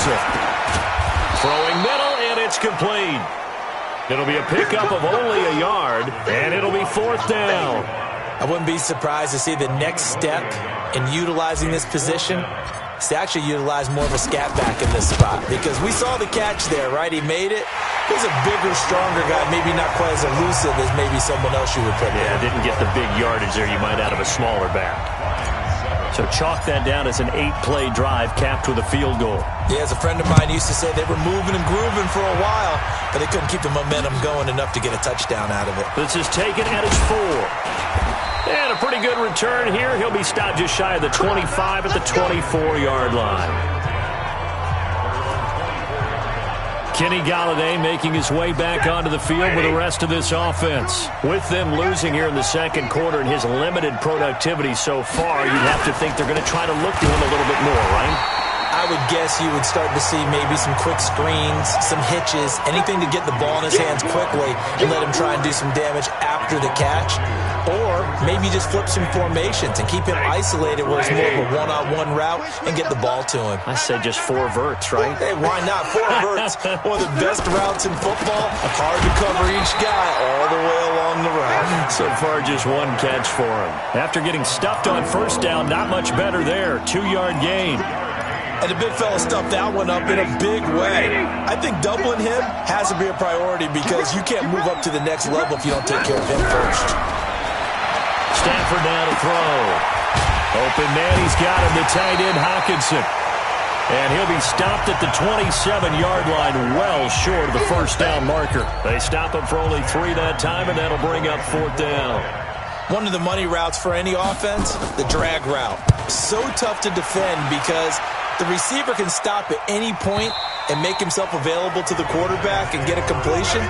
Anderson. Throwing middle, and it's complete. It'll be a pickup of only a yard, and it'll be 4th down. I wouldn't be surprised to see the next step in utilizing this position is to actually utilize more of a scat back in this spot, because we saw the catch there, right? He made it. He's a bigger, stronger guy, maybe not quite as elusive as maybe someone else you would put there. Yeah, didn't get the big yardage there you might out of a smaller back. So chalk that down as an 8-play drive capped with a field goal. Yeah, as a friend of mine used to say, they were moving and grooving for a while, but they couldn't keep the momentum going enough to get a touchdown out of it. This is taken at his 4. And a pretty good return here. He'll be stopped just shy of the 25 at the 24-yard line. Kenny Golladay making his way back onto the field with the rest of this offense. With them losing here in the second quarter and his limited productivity so far, you'd have to think they're going to try to look to him a little bit more, right? I would guess you would start to see maybe some quick screens, some hitches, anything to get the ball in his hands quickly and let him try and do some damage after the catch. Or maybe just flip some formations and keep him isolated where it's more of a one-on-one route and get the ball to him. I said just 4 verts, right? Hey, why not? 4 verts, one of the best routes in football. Hard to cover each guy all the way along the route. So far, just 1 catch for him. After getting stuffed on first down, not much better there. 2-yard gain. And the big fella stuffed that one up in a big way. I think doubling him has to be a priority because you can't move up to the next level if you don't take care of him first. Stafford now to throw. Open man, he's got him, the tight end Hawkinson. And he'll be stopped at the 27-yard line, well short of the first down marker. They stop him for only 3 that time, and that'll bring up 4th down. One of the money routes for any offense, the drag route. So tough to defend because the receiver can stop at any point and make himself available to the quarterback and get a completion.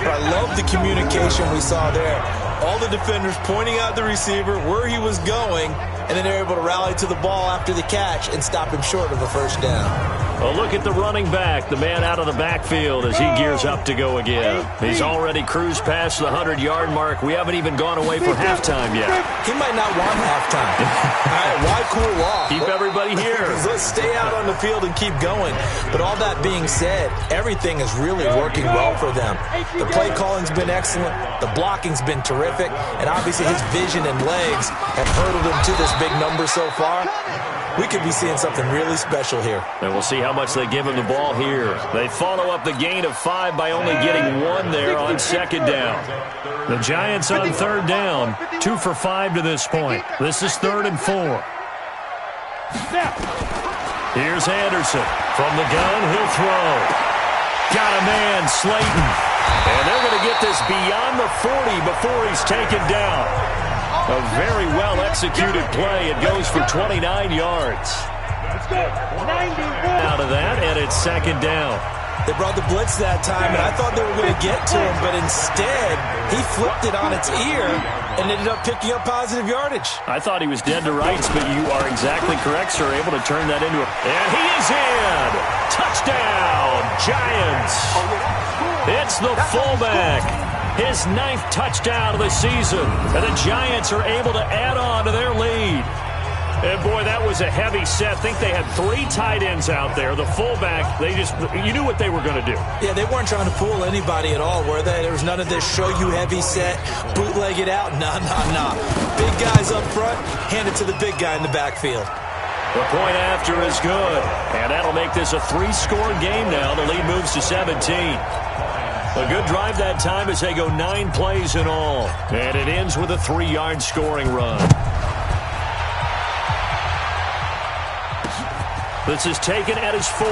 But I love the communication we saw there. All the defenders pointing out the receiver, where he was going, and then they're able to rally to the ball after the catch and stop him short of a first down. A look at the running back, the man out of the backfield as he gears up to go again. He's already cruised past the 100-yard mark. We haven't even gone away for halftime yet. He might not want halftime. All right, why cool off? Keep everybody here. Let's stay out on the field and keep going. But all that being said, everything is really working well for them. The play calling's been excellent. The blocking's been terrific. And obviously his vision and legs have hurdled him to this big number so far. We could be seeing something really special here. And we'll see how much they give him the ball here. They follow up the gain of 5 by only getting 1 there on second down. The Giants on 3rd down, 2 for 5 to this point. This is 3rd and 4. Here's Anderson. From the gun, he'll throw. Got a man, Slayton. And they're going to get this beyond the 40 before he's taken down. A very well-executed play. It goes for 29 yards. Out of that, and it's second down. They brought the blitz that time, and I thought they were going to get to him, but instead, he flipped it on its ear and ended up picking up positive yardage. I thought he was dead to rights, but you are exactly correct, sir. Able to turn that into a... And he is in! Touchdown, Giants! It's the fullback. His 9th touchdown of the season. And the Giants are able to add on to their lead. And, boy, that was a heavy set. I think they had 3 tight ends out there. The fullback, you knew what they were going to do. Yeah, they weren't trying to fool anybody at all, were they? There was none of this show-you-heavy set, bootleg it out. Nah. Big guys up front, hand it to the big guy in the backfield. The point after is good. And that'll make this a 3-score game now. The lead moves to 17. A good drive that time as they go 9 plays in all. And it ends with a 3-yard scoring run. This is taken at his 4.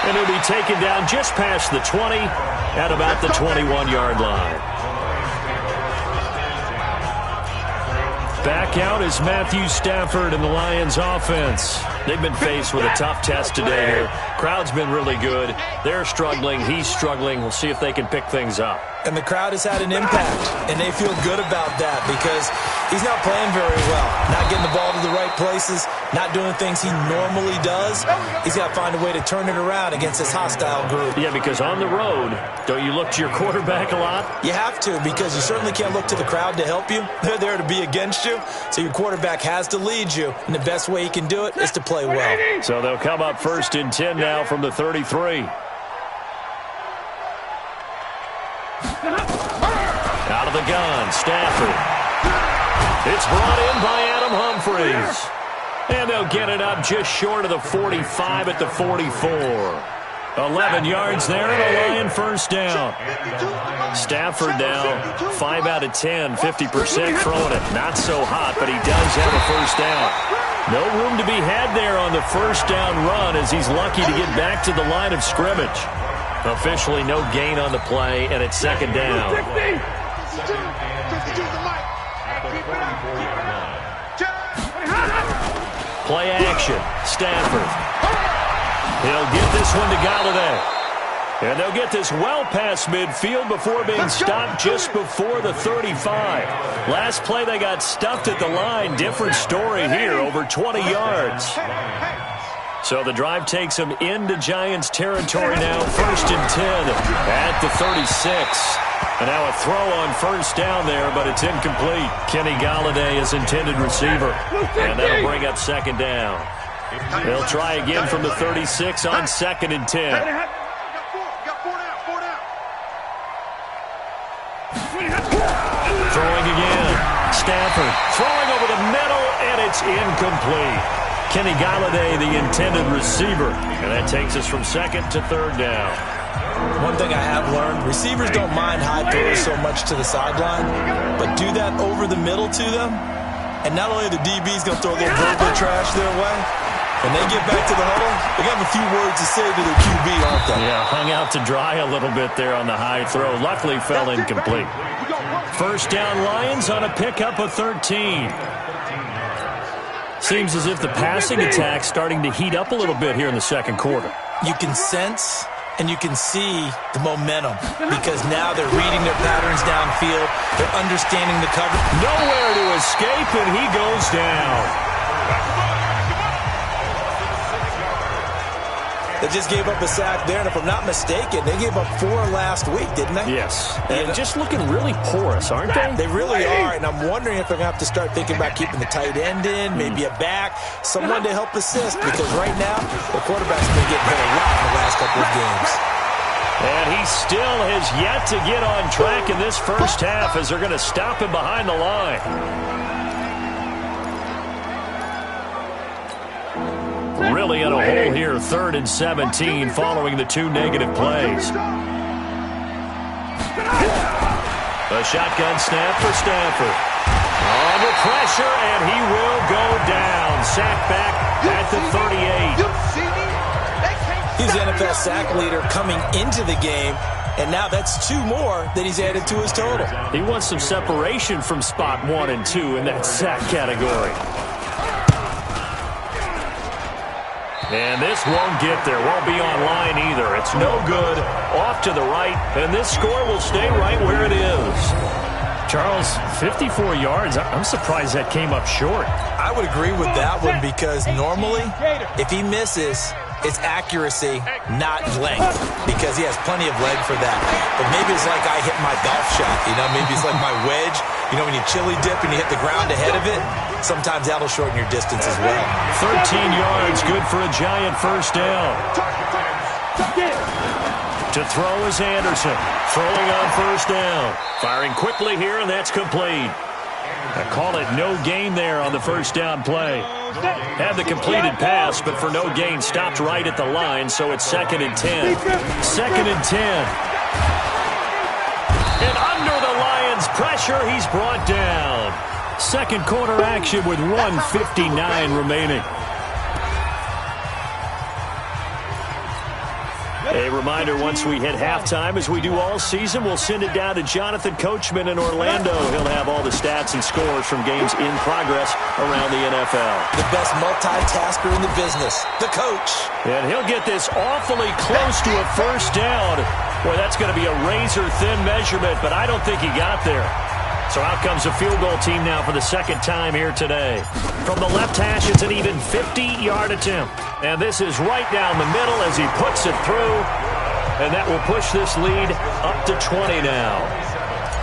And it'll be taken down just past the 20 at about the 21-yard line. Back out is Matthew Stafford and the Lions offense. They've been faced with a tough test today here. Crowd's been really good. They're struggling. He's struggling. We'll see if they can pick things up. And the crowd has had an impact, and they feel good about that because he's not playing very well. Not getting the ball to the right places, not doing things he normally does. He's got to find a way to turn it around against this hostile group. Yeah, because on the road, don't you look to your quarterback a lot? You have to, because you certainly can't look to the crowd to help you. They're there to be against you, so your quarterback has to lead you, and the best way he can do it is to play play well. So they'll come up 1st and 10 now from the 33. Out of the gun, Stafford. It's brought in by Adam Humphries. And they'll get it up just short of the 45 at the 44. 11 yards there and a Lion first down. Stafford now 5 out of 10, 50% throwing it. Not so hot, but he does have a first down. No room to be had there on the first down run as he's lucky to get back to the line of scrimmage. Officially no gain on the play, and it's 2nd down. Play action. Stafford. He'll get this one to Galladay. And they'll get this well past midfield before being stopped just before the 35. Last play they got stuffed at the line. Different story here, over 20 yards. So the drive takes them into Giants territory now. 1st and 10 at the 36. And now a throw on first down there, but it's incomplete. Kenny Galladay is intended receiver. And that'll bring up 2nd down. They'll try again from the 36 on 2nd and 10. Throwing again. Stafford throwing over the middle, and it's incomplete. Kenny Galladay, the intended receiver. And that takes us from 2nd to 3rd down. One thing I have learned, receivers don't mind high throws so much to the sideline, but do that over the middle to them, and not only the DB's going to throw a little verbal trash their way, when they get back to the huddle, they have a few words to say to their QB, aren't they? Yeah, hung out to dry a little bit there on the high throw. Luckily fell incomplete. First down Lions on a pickup of 13. Seems as if the passing attack's starting to heat up a little bit here in the 2nd quarter. You can sense and you can see the momentum because now they're reading their patterns downfield. They're understanding the cover. Nowhere to escape, and he goes down. They just gave up a sack there, and if I'm not mistaken, they gave up 4 last week, didn't they? Yes. And just looking really porous, aren't they? They really are, and I'm wondering if they're going to have to start thinking about keeping the tight end in, maybe a back, someone to help assist, because right now, the quarterback's been getting hit a lot in the last couple of games. And he still has yet to get on track in this first half as they're going to stop him behind the line. Really in a hole here, 3rd and 17 following the 2 negative plays. A shotgun snap for Stafford. Under pressure, and he will go down. Sack back at the 38. He's the NFL sack leader coming into the game, and now that's 2 more that he's added to his total. He wants some separation from spot 1 and 2 in that sack category. And this won't get there. Won't be online either. It's no good. Off to the right. And this score will stay right where it is. Charles, 54 yards. I'm surprised that came up short. I would agree with that one because normally, if he misses, it's accuracy, not length, because he has plenty of leg for that. But maybe it's like I hit my golf shot, maybe it's like my wedge. When you chili dip and you hit the ground ahead of it, sometimes that'll shorten your distance as well. 13 yards, good for a Giant first down. To throw is Anderson. Throwing on first down. Firing quickly here, and that's complete. I call it no gain there on the first down play. Had the completed pass, but for no gain, stopped right at the line, so it's 2nd and 10. 2nd and 10. And under the Lions' pressure, he's brought down. 2nd quarter action with 1:59 remaining. A reminder, once we hit halftime, as we do all season, we'll send it down to Jonathan Coachman in Orlando. He'll have all the stats and scores from games in progress around the NFL. The best multitasker in the business, the coach. And he'll get this awfully close to a first down. Boy, that's going to be a razor-thin measurement, but I don't think he got there. So out comes a field goal team now for the 2nd time here today. From the left hash, it's an even 50-yard attempt. And this is right down the middle as he puts it through. And that will push this lead up to 20 now.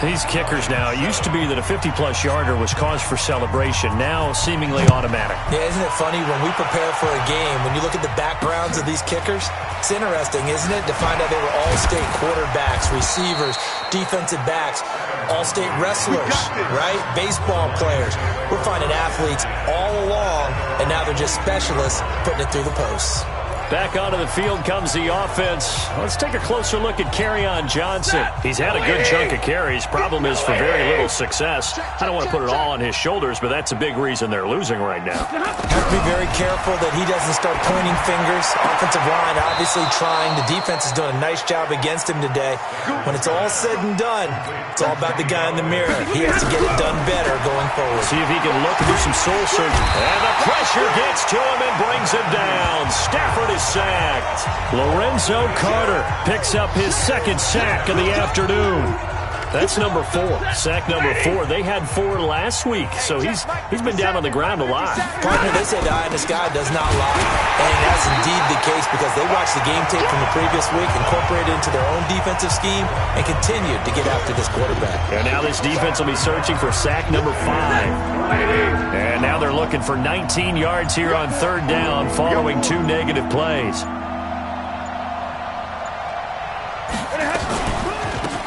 These kickers now, it used to be that a 50-plus yarder was cause for celebration. Now, seemingly automatic. Yeah, isn't it funny when we prepare for a game, when you look at the backgrounds of these kickers, it's interesting, isn't it, to find out they were all-state quarterbacks, receivers, defensive backs, all-state wrestlers, right? Baseball players. We're finding athletes all along, and now they're just specialists putting it through the posts. Back onto the field comes the offense. Let's take a closer look at Kerryon Johnson. He's had a good chunk of carries. Problem is for very little success. I don't want to put it all on his shoulders, but that's a big reason they're losing right now. Have to be very careful that he doesn't start pointing fingers. Offensive line obviously trying. The defense is doing a nice job against him today. When it's all said and done, it's all about the guy in the mirror. He has to get it done better going forward. See if he can look and do some soul searching. And the pressure gets to him and brings him down. Stafford is sacked. Lorenzo Carter picks up his second sack of the afternoon. That's number 4. Sack number 4. They had 4 last week, so he's been down on the ground a lot. Partner, they say the eye in the sky does not lie. And that's indeed the case because they watched the game tape from the previous week, incorporated it into their own defensive scheme, and continued to get after this quarterback. And now this defense will be searching for sack number 5. And now they're looking for 19 yards here on third down following 2 negative plays.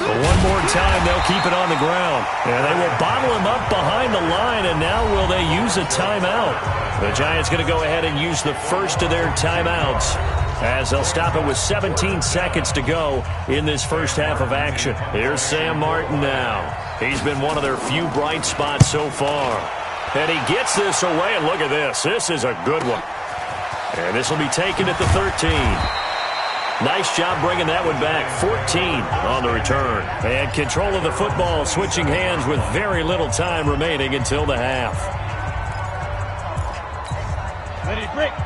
One more time, they'll keep it on the ground. And they will bottle him up behind the line, and now will they use a timeout? The Giants going to go ahead and use the first of their timeouts as they'll stop it with 17 seconds to go in this first half of action. Here's Sam Martin now. He's been one of their few bright spots so far. And he gets this away, and look at this. This is a good one. And this will be taken at the 13. Nice job bringing that one back. 14 on the return. And control of the football switching hands with very little time remaining until the half.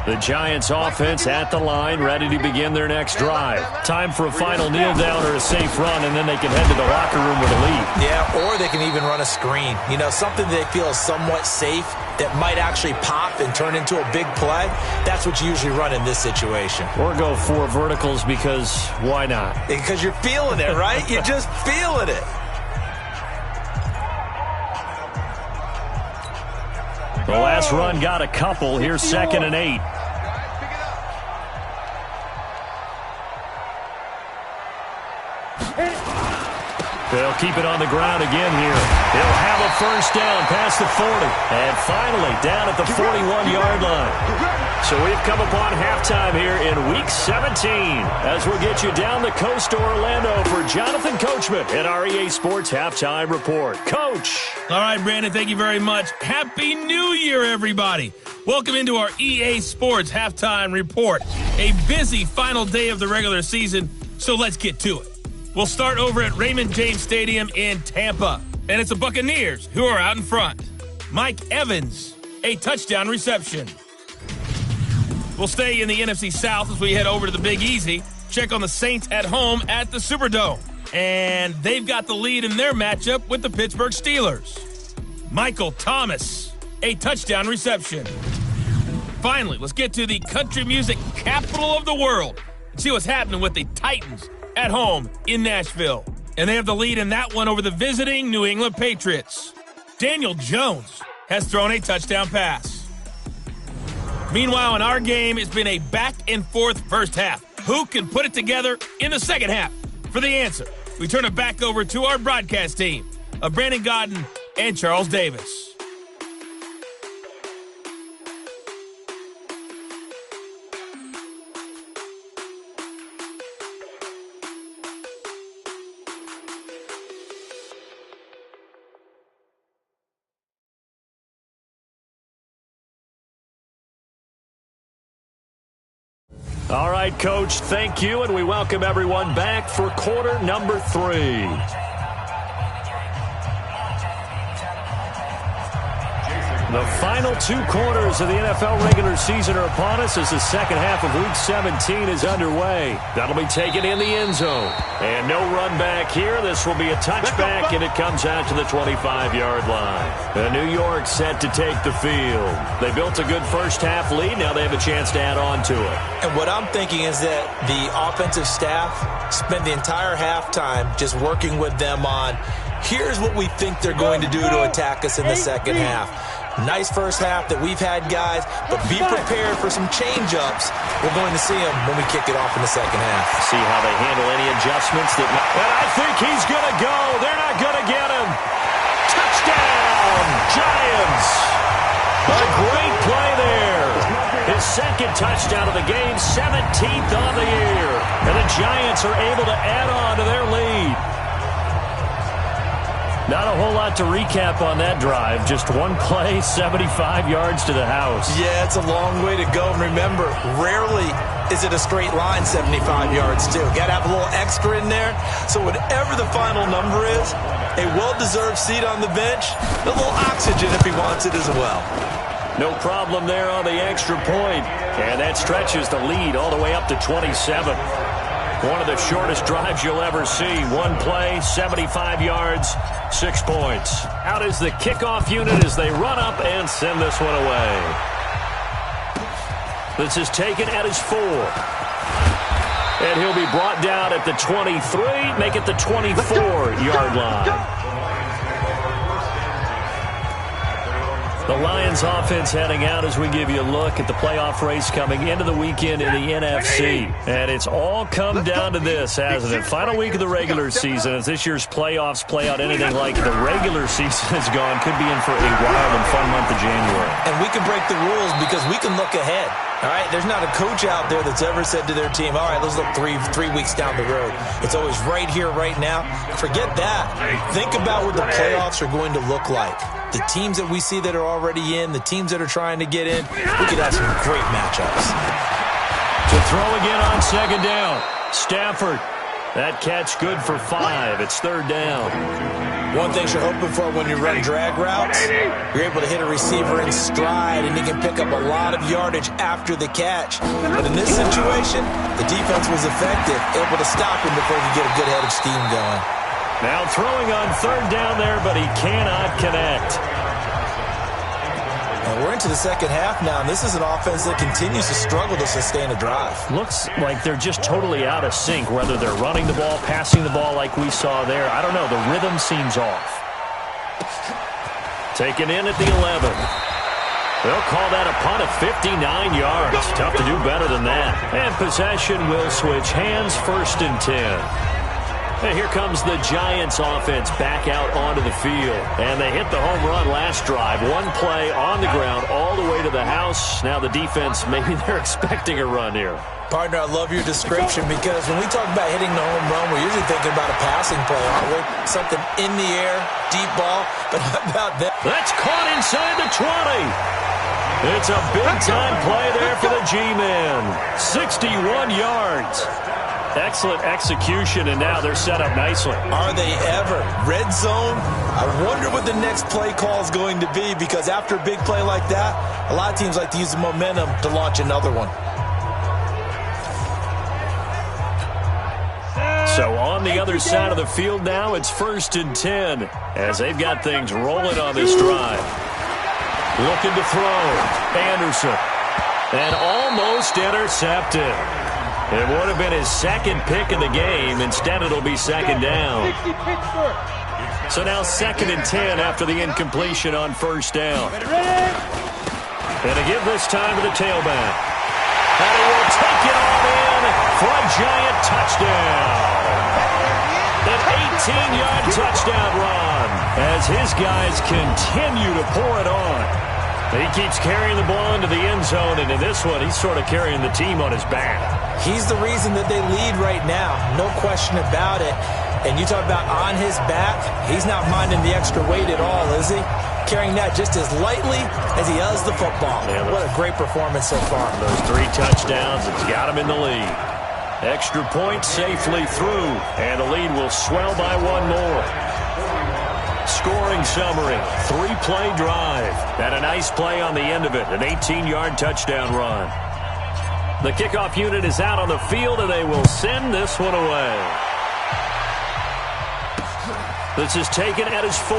The Giants offense at the line, ready to begin their next drive. Time for a final kneel down or a safe run, and then they can head to the locker room with a lead. Yeah, or they can even run a screen. You know, something they feel is somewhat safe that might actually pop and turn into a big play. That's what you usually run in this situation. Or go 4 verticals because why not? Because you're feeling it, right? You're just feeling it. The last run got a couple. Here's 2nd and 8. They'll keep it on the ground again here. He'll have a first down past the 40. And finally down at the 41-yard line. So we've come upon halftime here in Week 17 as we'll get you down the coast to Orlando for Jonathan Coachman at our EA Sports Halftime Report. Coach. All right, Brandon, thank you very much. Happy New Year, everybody. Welcome into our EA Sports Halftime Report. A busy final day of the regular season, so let's get to it. We'll start over at Raymond James Stadium in Tampa, and it's the Buccaneers who are out in front. Mike Evans, a touchdown reception. We'll stay in the NFC South as we head over to the Big Easy. Check on the Saints at home at the Superdome. And they've got the lead in their matchup with the Pittsburgh Steelers. Michael Thomas, a touchdown reception. Finally, let's get to the country music capital of the world and see what's happening with the Titans at home in Nashville. And they have the lead in that one over the visiting New England Patriots. Daniel Jones has thrown a touchdown pass. Meanwhile, in our game, it's been a back-and-forth first half. Who can put it together in the second half? For the answer, we turn it back over to our broadcast team of Brandon Godden and Charles Davis. All right, Coach, thank you, and we welcome everyone back for quarter number 3. The final 2 quarters of the NFL regular season are upon us as the second half of Week 17 is underway. That'll be taken in the end zone. And no run back here. This will be a touchback, and it comes out to the 25-yard line. The New York set to take the field. They built a good first half lead. Now they have a chance to add on to it. And what I'm thinking is that the offensive staff spent the entire halftime just working with them on Here's what we think they're going to do to attack us in the second half. Nice first half that we've had, guys, but be prepared for some change-ups. We're going to see them when we kick it off in the second half. See how they handle any adjustments. And I think he's going to go. They're not going to get him. Touchdown, Giants. A great play there. His second touchdown of the game, 17th on the year. And the Giants are able to add on to their lead. Not a whole lot to recap on that drive. Just one play, 75 yards to the house. Yeah, it's a long way to go. And remember, rarely is it a straight line 75 yards, too. Got to have a little extra in there. So whatever the final number is, a well-deserved seat on the bench, a little oxygen if he wants it as well. No problem there on the extra point. And that stretches the lead all the way up to 27. One of the shortest drives you'll ever see. One play, 75 yards, 6 points. Out is the kickoff unit as they run up and send this one away. This is taken at his 4. And he'll be brought down at the 23, make it the 24-yard line. The Lions offense heading out as we give you a look at the playoff race coming into the weekend in the NFC. And it's all come down to this, hasn't it? Final week of the regular season. As this year's playoffs play out anything like the regular season has gone, could be in for a wild and fun month of January. And we can break the rules because we can look ahead. All right, there's not a coach out there that's ever said to their team, all right, let's look three weeks down the road. It's always right here, right now. Forget that. Think about what the playoffs are going to look like. The teams that we see that are already in, the teams that are trying to get in, we could have some great matchups. To throw again on second down. Stafford. That catch good for 5. It's third down. One thing you're hoping for when you run drag routes, you're able to hit a receiver in stride, and he can pick up a lot of yardage after the catch. But in this situation, the defense was effective, able to stop him before he could get a good head of steam going. Now throwing on third down there, but he cannot connect. And we're into the second half now, and this is an offense that continues to struggle to sustain a drive. Looks like they're just totally out of sync, whether they're running the ball, passing the ball like we saw there. I don't know. The rhythm seems off. Taken in at the 11. They'll call that a punt of 59 yards. Tough to do better than that. And possession will switch hands, 1st and 10. And here comes the Giants offense back out onto the field. And they hit the home run last drive. One play on the ground all the way to the house. Now the defense, maybe they're expecting a run here. Partner, I love your description because when we talk about hitting the home run, we're usually thinking about a passing play, aren't we? Something in the air, deep ball. But how about that? That's caught inside the 20. It's a big-time play there for the G-Men. 61 yards. Excellent execution, and now they're set up nicely. Are they ever? Red zone? I wonder what the next play call is going to be, because after a big play like that, a lot of teams like to use the momentum to launch another one. So on the other side of the field now, it's 1st and 10 as they've got things rolling on this drive. Looking to throw. Anderson. And almost intercepted. It would have been his second pick of the game. Instead, it'll be second down. So now 2nd and 10 after the incompletion on 1st down. And to give this time to the tailback. And he will take it on in for a Giant touchdown. An 18-yard touchdown run as his guys continue to pour it on. He keeps carrying the ball into the end zone, and in this one, he's sort of carrying the team on his back. He's the reason that they lead right now, no question about it. And you talk about on his back, he's not minding the extra weight at all, is he? Carrying that just as lightly as he does the football. Yeah, what a great performance so far. Those 3 touchdowns, it's got him in the lead. Extra point safely through, and the lead will swell by 1 more. Scoring summary, 3-play drive, and a nice play on the end of it, an 18-yard touchdown run. The kickoff unit is out on the field, and they will send this one away. This is taken at his 4.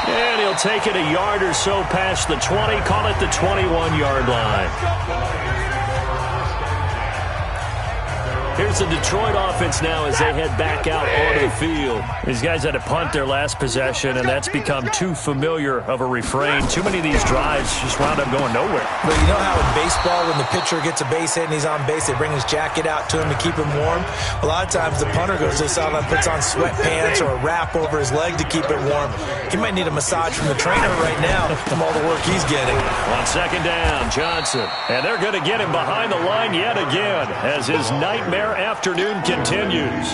And he'll take it a yard or so past the 20, call it the 21-yard line. Here's here's the Detroit offense now as they head back out onto the field. These guys had to punt their last possession, and that's become too familiar of a refrain. Too many of these drives just wound up going nowhere. But you know how in baseball, when the pitcher gets a base hit and he's on base, they bring his jacket out to him to keep him warm? A lot of times the punter goes to the sideline, puts on sweatpants or a wrap over his leg to keep it warm. He might need a massage from the trainer right now from all the work he's getting. On second down, Johnson. And they're going to get him behind the line yet again as his nightmare afternoon continues.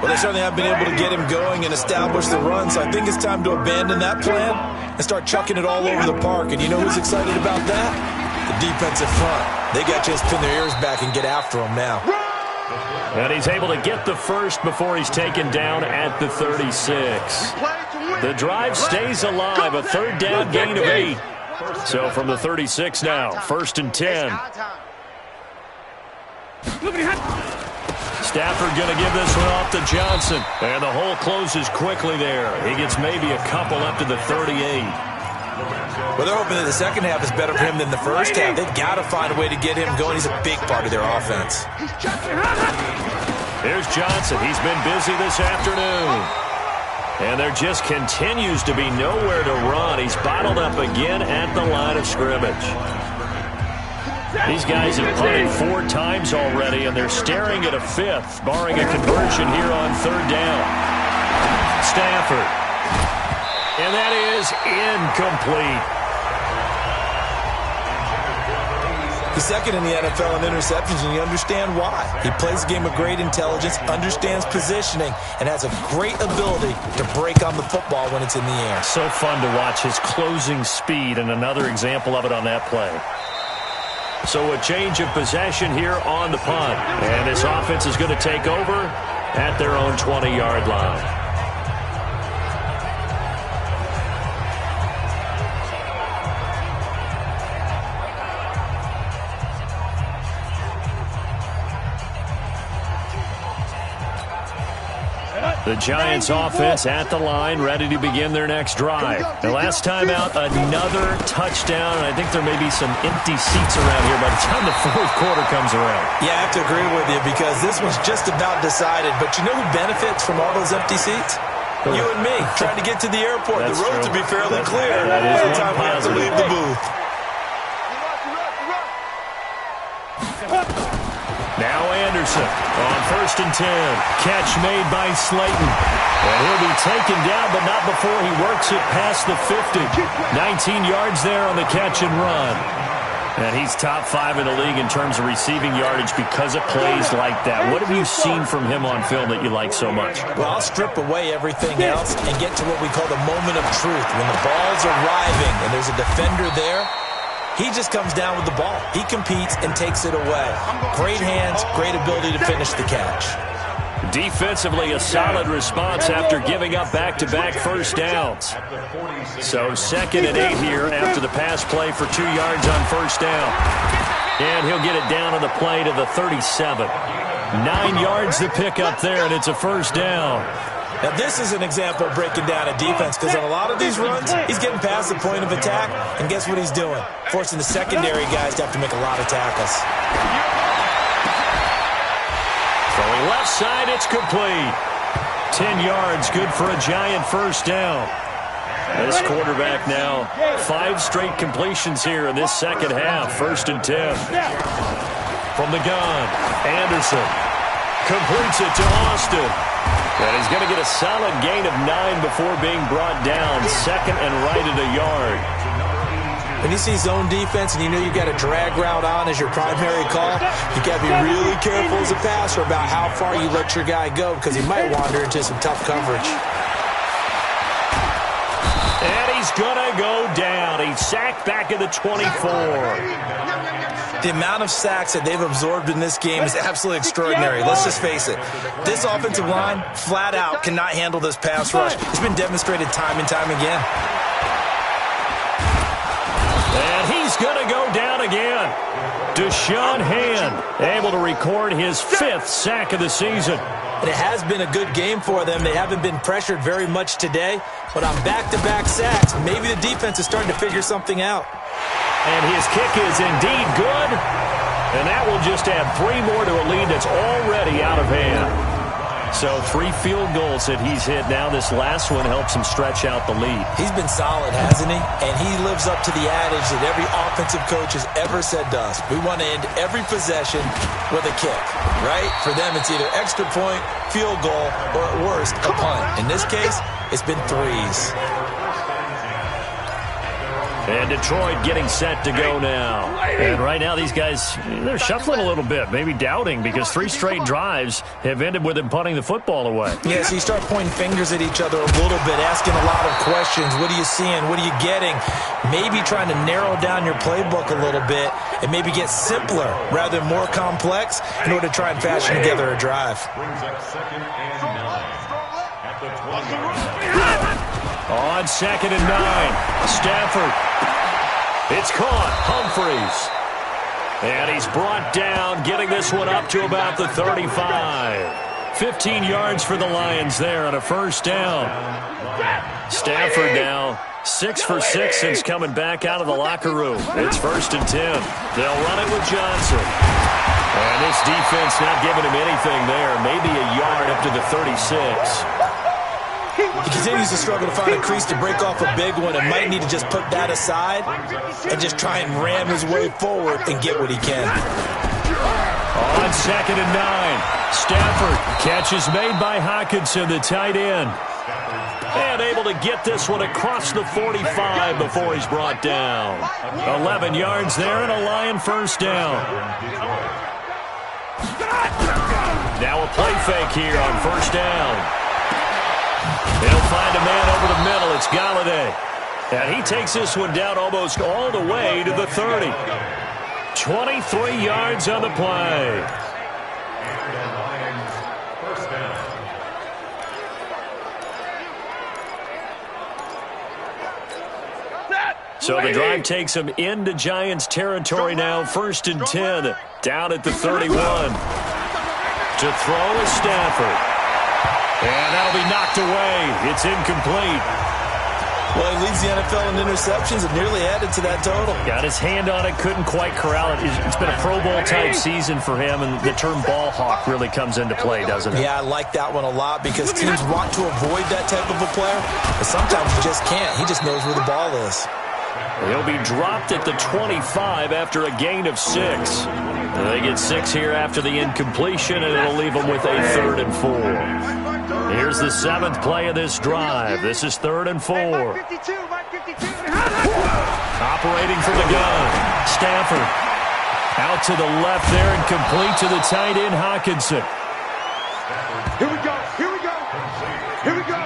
Well, they certainly have been able to get him going and establish the run, so I think it's time to abandon that plan and start chucking it all over the park. And you know who's excited about that? The defensive front. They got to just pin their ears back and get after him now. And he's able to get the first before he's taken down at the 36. The drive stays alive, a third down gain of 8. So from the 36 now, 1st and 10. Stafford going to give this one off to Johnson. And the hole closes quickly there. He gets maybe a couple up to the 38. Well, they're hoping that the second half is better for him than the first half. They've got to find a way to get him going. He's a big part of their offense. Here's Johnson. He's been busy this afternoon. And there just continues to be nowhere to run. He's bottled up again at the line of scrimmage. These guys have punted 4 times already, and they're staring at a 5th, barring a conversion here on 3rd down. Stafford. And that is incomplete. He's second in the NFL in interceptions, and you understand why. He plays a game with great intelligence, understands positioning, and has a great ability to break on the football when it's in the air. So fun to watch his closing speed, and another example of it on that play. So a change of possession here on the punt. And this offense is going to take over at their own 20-yard line. The Giants offense at the line, ready to begin their next drive. The last time out, another touchdown, and I think there may be some empty seats around here by the time the 4th quarter comes around. Yeah, I have to agree with you because this one's just about decided. But you know who benefits from all those empty seats? You and me, trying to get to the airport. That's the roads true. will be fairly clear That is by the one time we have to leave the booth. Now Anderson on 1st and 10. Catch made by Slayton. And he'll be taken down, but not before he works it past the 50. 19 yards there on the catch and run. And he's top 5 in the league in terms of receiving yardage because of plays like that. What have you seen from him on film that you like so much? Well, I'll strip away everything else and get to what we call the moment of truth. When the ball's arriving and there's a defender there, he just comes down with the ball. He competes and takes it away. Great hands, great ability to finish the catch. Defensively, a solid response after giving up back-to-back first downs. So 2nd and 8 here after the pass play for 2 yards on 1st down. And he'll get it down on the play to the 37. 9 yards to pick up there, and it's a 1st down. Now, this is an example of breaking down a defense because on a lot of these runs, he's getting past the point of attack, and guess what he's doing? Forcing the secondary guys to have to make a lot of tackles. Throwing left side, it's complete. 10 yards, good for a Giant 1st down. This quarterback now, 5 straight completions here in this second half. 1st and 10. From the gun, Anderson completes it to Austin. And he's going to get a solid gain of 9 before being brought down. 2nd and right at a yard. When you see zone defense and you know you've got a drag route on as your primary call, you got to be really careful as a passer about how far you let your guy go because he might wander into some tough coverage. And he's going to go down. He's sacked back at the 24. The amount of sacks that they've absorbed in this game is absolutely extraordinary. Let's just face it. This offensive line, flat out, cannot handle this pass rush. It's been demonstrated time and time again. And he's going to go down again. Deshaun Hand able to record his 5th sack of the season. And it has been a good game for them. They haven't been pressured very much today. But on back-to-back sacks, maybe the defense is starting to figure something out. And his kick is indeed good. And that will just add 3 more to a lead that's already out of hand. So 3 field goals that he's hit now. This last one helps him stretch out the lead. He's been solid, hasn't he? And he lives up to the adage that every offensive coach has ever said to us. We want to end every possession with a kick, right? For them, it's either extra point, field goal, or at worst, a punt. In this case, it's been 3s. And Detroit getting set to go now. And right now these guys, they're shuffling a little bit, maybe doubting, because 3 straight drives have ended with them punting the football away. Yeah, so you start pointing fingers at each other a little bit, asking a lot of questions. What are you seeing? What are you getting? Maybe trying to narrow down your playbook a little bit and maybe get simpler rather than more complex in order to try and fashion together a drive. On 2nd and 9, Stafford. It's caught. Humphreys. And he's brought down, getting this one up to about the 35. 15 yards for the Lions there on a first down. Stafford now 6 for 6 since coming back out of the locker room. It's 1st and 10. They'll run it with Johnson. And this defense not giving him anything there. Maybe a yard up to the 36. He continues to struggle to find a crease to break off a big one and might need to just put that aside and just try and ram his way forward and get what he can. On 2nd and 9, Stafford. Catch is made by Hockenson, the tight end. And able to get this one across the 45 before he's brought down. 11 yards there and a Lion first down. Now a play fake here on first down. They'll find a man over the middle. It's Galladay. And he takes this one down almost all the way to the 30. 23 yards on the play. So the drive takes him into Giants territory now. 1st and 10. Down at the 31. To throw is Stafford. And that'll be knocked away. It's incomplete. Well, he leads the NFL in interceptions and nearly added to that total. Got his hand on it, couldn't quite corral it. It's been a Pro Bowl-type season for him, and the term ball hawk really comes into play, doesn't it? Yeah, I like that one a lot because teams want to avoid that type of a player, but sometimes you just can't. He just knows where the ball is. He'll be dropped at the 25 after a gain of 6. They get 6 here after the incompletion, and it'll leave them with a 3rd and 4. Here's the 7th play of this drive. This is 3rd and 4. Operating from the gun, Stafford. Out to the left there and complete to the tight end, Hockenson. Here we go. Here we go. Here we go.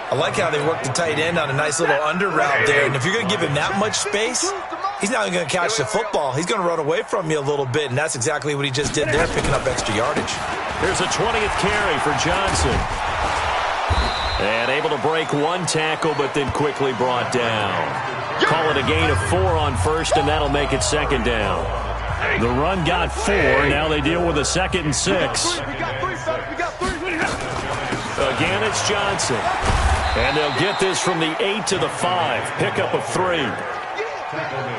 I like how they work the tight end on a nice little under route there. And if you're going to give him that much space, he's not going to catch the football. He's going to run away from you a little bit, and that's exactly what he just did there, picking up extra yardage. Here's a 20th carry for Johnson. And able to break 1 tackle, but then quickly brought down. Call it a gain of 4 on first, and that'll make it 2nd down. The run got 4. Now they deal with a 2nd and 6. Again, it's Johnson. And they'll get this from the 8 to the 5. Pickup of 3.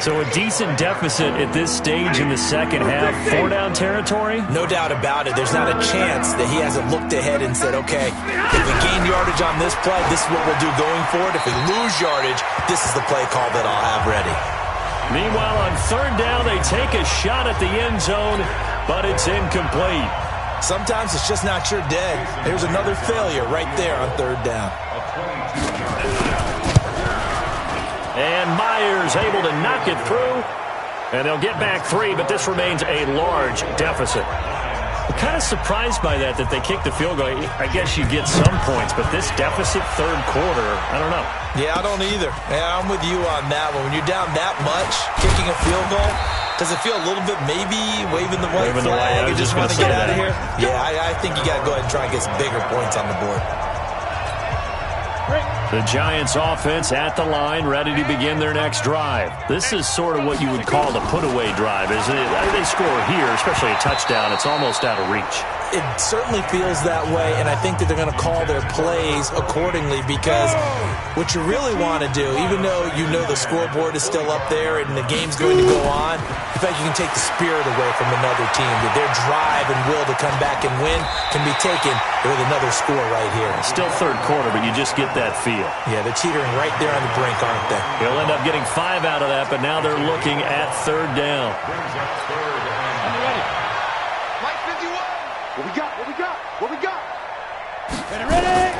So a decent deficit at this stage in the second half. 4-down territory? No doubt about it. There's not a chance that he hasn't looked ahead and said, okay, if we gain yardage on this play, this is what we'll do going forward. If we lose yardage, this is the play call that I'll have ready. Meanwhile, on 3rd down, they take a shot at the end zone, but it's incomplete. Sometimes it's just not your day. There's another failure right there on 3rd down. And Myers able to knock it through. And they'll get back 3, but this remains a large deficit. I'm kind of surprised by that they kicked the field goal. I guess you get some points, but this deficit 3rd quarter, I don't know. Yeah, I don't either. Yeah, I'm with you on that one. When you're down that much, kicking a field goal, does it feel a little bit maybe waving the white flag and just want to get out of here? Yeah, I think you got to go ahead and try and get some bigger points on the board. The Giants offense at the line, ready to begin their next drive. This is sort of what you would call the put-away drive, isn't it? They score here, especially a touchdown. It's almost out of reach. it certainly feels that way, and I think that they're going to call their plays accordingly, because what you really want to do, even though you know the scoreboard is still up there and the game's going to go on, in fact, you can take the spirit away from another team, that their drive and will to come back and win can be taken with another score right here. Still third quarter, but you just get that feel. Yeah, they're teetering right there on the brink, aren't they? He'll end up getting 5 out of that, but now they're looking at third down. What we got? Ready?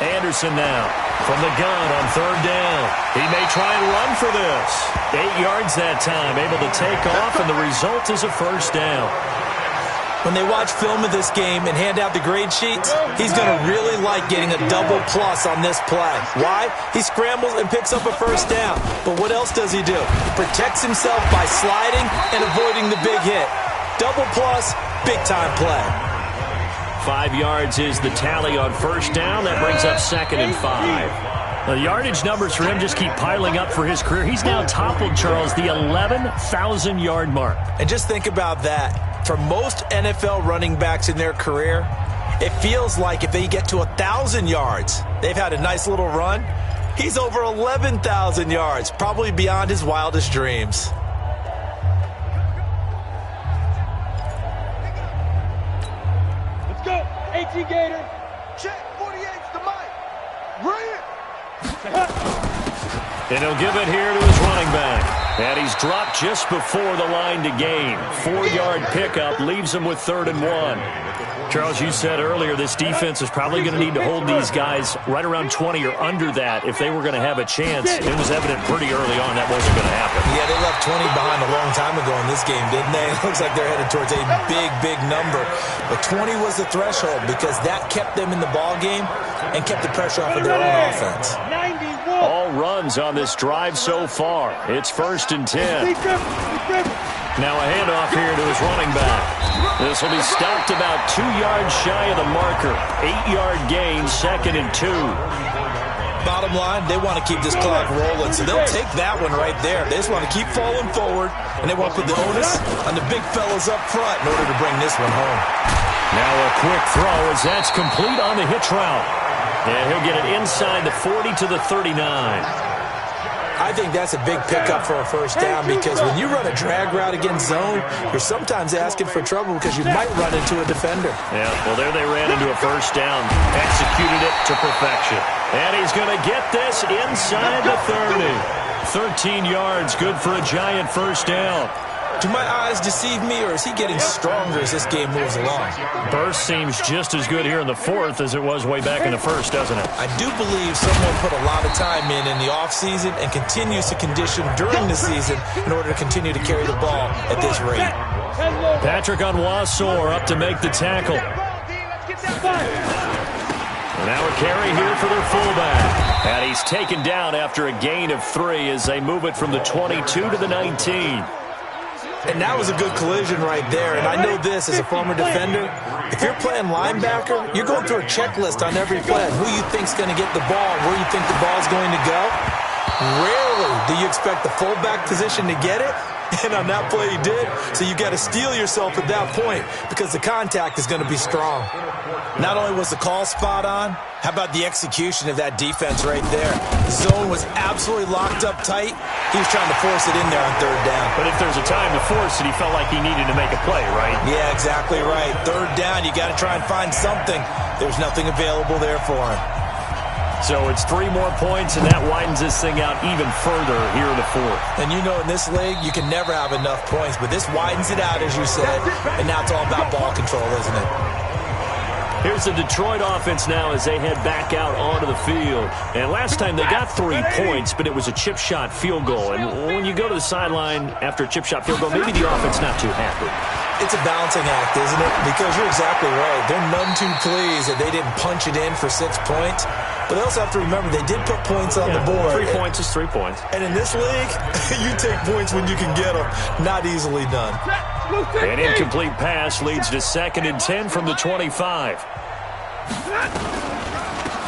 Anderson now from the gun on third down. He may try and run for this. 8 yards that time, able to take off, and the result is a first down. When they watch film of this game and hand out the grade sheets, he's going to really like getting a double plus on this play. Why? He scrambles and picks up a first down. But what else does he do? Protects himself by sliding and avoiding the big hit. Double plus, big-time play. 5 yards is the tally on first down. That brings up 2nd and 5. The yardage numbers for him just keep piling up for his career. He's now toppled, Charles, the 11,000-yard mark. And just think about that. For most NFL running backs in their career, it feels like if they get to 1,000 yards, they've had a nice little run. He's over 11,000 yards, probably beyond his wildest dreams. Let's go. 18 Gator. Check. 48's the mic. Bring it. And he'll give it here to his running back. And he's dropped just before the line to gain. 4-yard pickup leaves him with 3rd and 1. Charles, you said earlier this defense is probably going to need to hold these guys right around 20 or under that if they were going to have a chance. It was evident pretty early on that wasn't going to happen. Yeah, they left 20 behind a long time ago in this game, didn't they? It looks like they're headed towards a big, big number. But 20 was the threshold because that kept them in the ball game and kept the pressure off of their own offense. All runs on this drive so far. It's 1st and 10. Now a handoff here to his running back. This will be stopped about 2 yards shy of the marker. 8-yard gain, 2nd and 2. Bottom line, they want to keep this clock rolling, so they'll take that one right there. They just want to keep falling forward, and they want to put the onus on the big fellas up front in order to bring this one home. Now a quick throw as that's complete on the hitch route. And he'll get it inside the 40 to the 39. I think that's a big pickup for a first down because when you run a drag route against zone, you're sometimes asking for trouble because you might run into a defender. Yeah, well, there they ran into a first down. Executed it to perfection. And he's going to get this inside the 30. 13 yards, good for a giant first down. Do my eyes deceive me, or is he getting stronger as this game moves along? Burst seems just as good here in the 4th as it was way back in the 1st, doesn't it? I do believe someone put a lot of time in the offseason and continues to condition during the season in order to continue to carry the ball at this rate. Patrick Onwuasor up to make the tackle. And now a carry here for their fullback. And he's taken down after a gain of 3 as they move it from the 22 to the 19. And that was a good collision right there. And I know this as a former defender. If you're playing linebacker, you're going through a checklist on every play. Who you think's going to get the ball, where you think the ball's going to go. Rarely do you expect the fullback position to get it. And on that play he did. So you got to steel yourself at that point because the contact is going to be strong. Not only was the call spot on, how about the execution of that defense right there? The zone was absolutely locked up tight. He was trying to force it in there on 3rd down. But if there's a time to force it, he felt like he needed to make a play, right? Yeah, exactly right. 3rd down, you got to try and find something. There's nothing available there for him. So it's 3 more points, and that widens this thing out even further here in the 4th. And you know in this league, you can never have enough points, but this widens it out, as you said, and now it's all about ball control, isn't it? Here's the Detroit offense now as they head back out onto the field. And last time they got 3 points, but it was a chip shot field goal. And when you go to the sideline after a chip shot field goal, maybe the offense not too happy. It's a balancing act, isn't it? Because you're exactly right. They're none too pleased that they didn't punch it in for 6 points. But they also have to remember they did put points on the board. 3 points is 3 points. And in this league, you take points when you can get them. Not easily done. An incomplete pass leads to 2nd and 10 from the 25.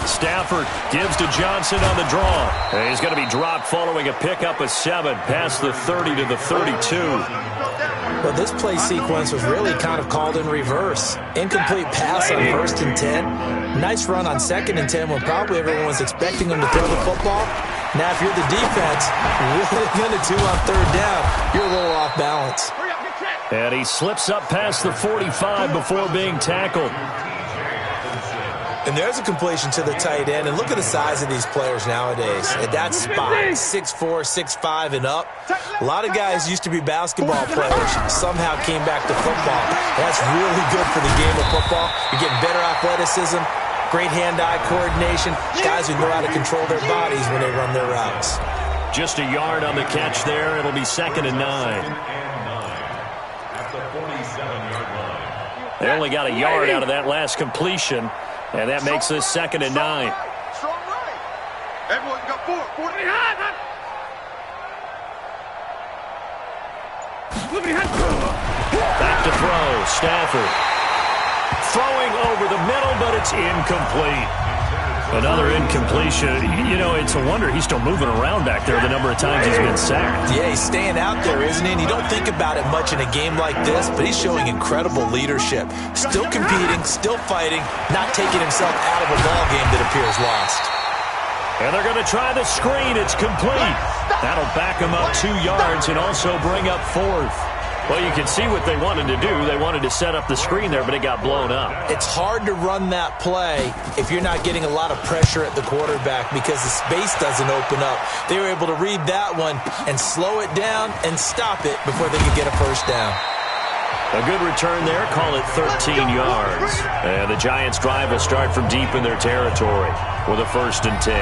Stafford gives to Johnson on the draw. And he's going to be dropped following a pickup of 7 past the 30 to the 32. Well, this play sequence was really kind of called in reverse. Incomplete pass on 1st and 10. Nice run on 2nd and 10 when probably everyone was expecting him to throw the football. Now, if you're the defense, what are they going to do on 3rd down? You're a little off balance. And he slips up past the 45 before being tackled. And there's a completion to the tight end. And look at the size of these players nowadays. At that spot, 6'4", 6'5", and up. A lot of guys used to be basketball players, somehow came back to football. That's really good for the game of football. You're getting better athleticism, great hand-eye coordination, guys who know how to control their bodies when they run their routes. Just a yard on the catch there. It'll be 2nd and 9. They only got a yard out of that last completion. And that makes this 2nd and 9. Strong right. Everyone got 4. Back to throw. Stafford. Throwing over the middle, but it's incomplete. Another incompletion. You know, it's a wonder he's still moving around back there the number of times he's been sacked. Yeah, he's staying out there, isn't he? And you don't think about it much in a game like this, but he's showing incredible leadership. Still competing, still fighting, not taking himself out of a ball game that appears lost. And they're going to try the screen. It's complete. That'll back him up 2 yards and also bring up 4th. Well, you can see what they wanted to do. They wanted to set up the screen there, but it got blown up. It's hard to run that play if you're not getting a lot of pressure at the quarterback because the space doesn't open up. They were able to read that one and slow it down and stop it before they could get a 1st down. A good return there. Call it 13 yards. And the Giants' drive will start from deep in their territory with a 1st and 10.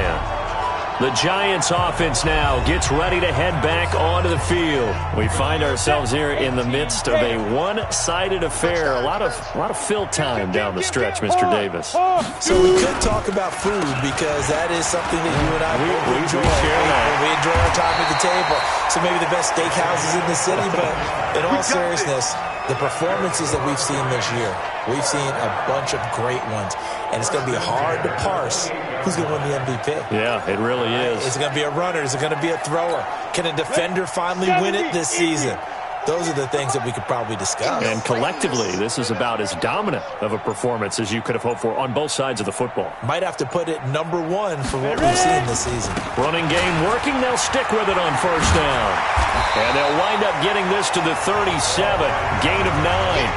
The Giants offense now gets ready to head back onto the field. We find ourselves here in the midst of a one-sided affair. A lot of fill time down the stretch, Mr. Davis. So we could talk about food because that is something that you and I we enjoy. share that. We enjoy our time at the table. So maybe the best steakhouses in the city, but in all seriousness, the performances that we've seen this year, we've seen a bunch of great ones, and it's going to be hard to parse who's going to win the MVP. Yeah, it really is. Is it going to be a runner? Is it going to be a thrower? Can a defender finally win it this season? Those are the things that we could probably discuss. And collectively, this is about as dominant of a performance as you could have hoped for on both sides of the football. Might have to put it number 1 for what we've seen this season. Running game working. They'll stick with it on 1st down. And they'll wind up getting this to the 37. Gain of 9.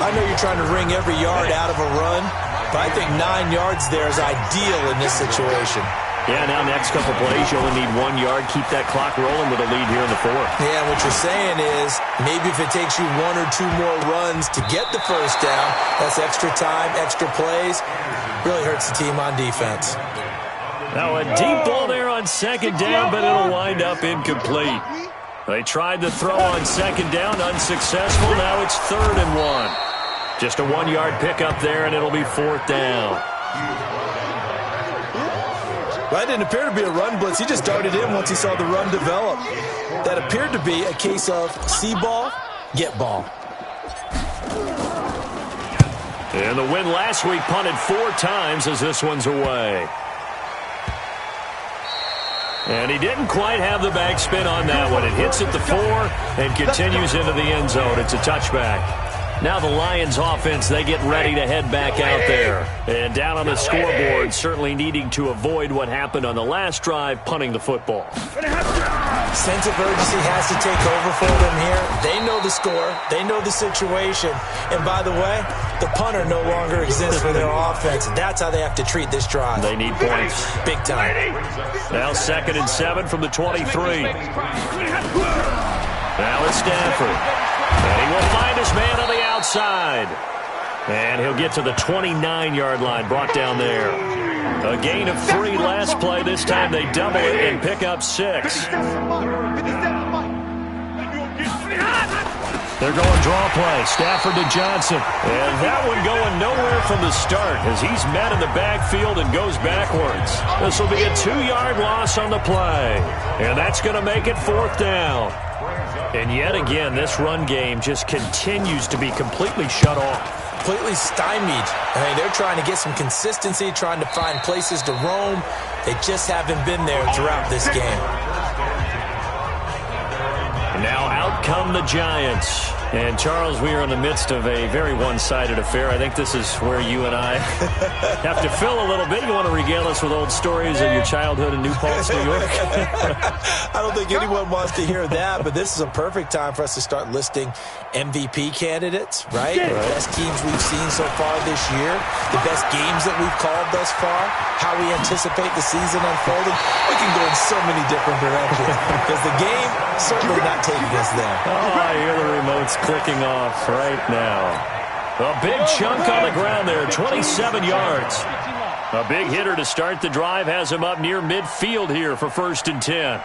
I know you're trying to wring every yard out of a run, but I think 9 yards there is ideal in this situation. Yeah, now next couple plays, you only need 1 yard. Keep that clock rolling with a lead here in the 4th. Yeah, what you're saying is maybe if it takes you 1 or 2 more runs to get the 1st down, that's extra time, extra plays. Really hurts the team on defense. Now a deep ball there on 2nd down, but it'll wind up incomplete. They tried to throw on 2nd down, unsuccessful. Now it's 3rd and 1. Just a 1-yard pickup there, and it'll be 4th down. Well, that didn't appear to be a run blitz. He just darted in once he saw the run develop. That appeared to be a case of see ball, get ball. And the win last week punted 4 times as this one's away. And he didn't quite have the backspin on that one. It hits at the 4 and continues into the end zone. It's a touchback. Now the Lions offense, they get ready to head back out there. And down on the scoreboard, certainly needing to avoid what happened on the last drive, punting the football. Sense of urgency has to take over for them here. They know the score. They know the situation. And by the way, the punter no longer exists for their offense. That's how they have to treat this drive. They need points. Big time. Now 2nd and 7 from the 23. Now it's Stafford. And he will find his man on the outside. And he'll get to the 29-yard line, brought down there. A gain of 3 last play. This time they double it and pick up 6. They're going draw play. Stafford to Johnson. And that one going nowhere from the start as he's met in the backfield and goes backwards. This will be a 2-yard loss on the play. And that's going to make it 4th down. And yet again, this run game just continues to be completely shut off. Completely stymied. I mean, they're trying to get some consistency, trying to find places to roam. They just haven't been there throughout this game. Now out come the Giants. And, Charles, we are in the midst of a very one-sided affair. I think this is where you and I have to fill a little bit. You want to regale us with old stories of your childhood in New Paltz, New York? I don't think anyone wants to hear that, but this is a perfect time for us to start listing MVP candidates, right? The best teams we've seen so far this year, the best games that we've called thus far, how we anticipate the season unfolding. We can go in so many different directions because the game certainly not taking us there. Oh, I hear the remotes clicking off right now. A big chunk on the ground there, 27 yards. A big hitter to start the drive has him up near midfield here for 1st and 10.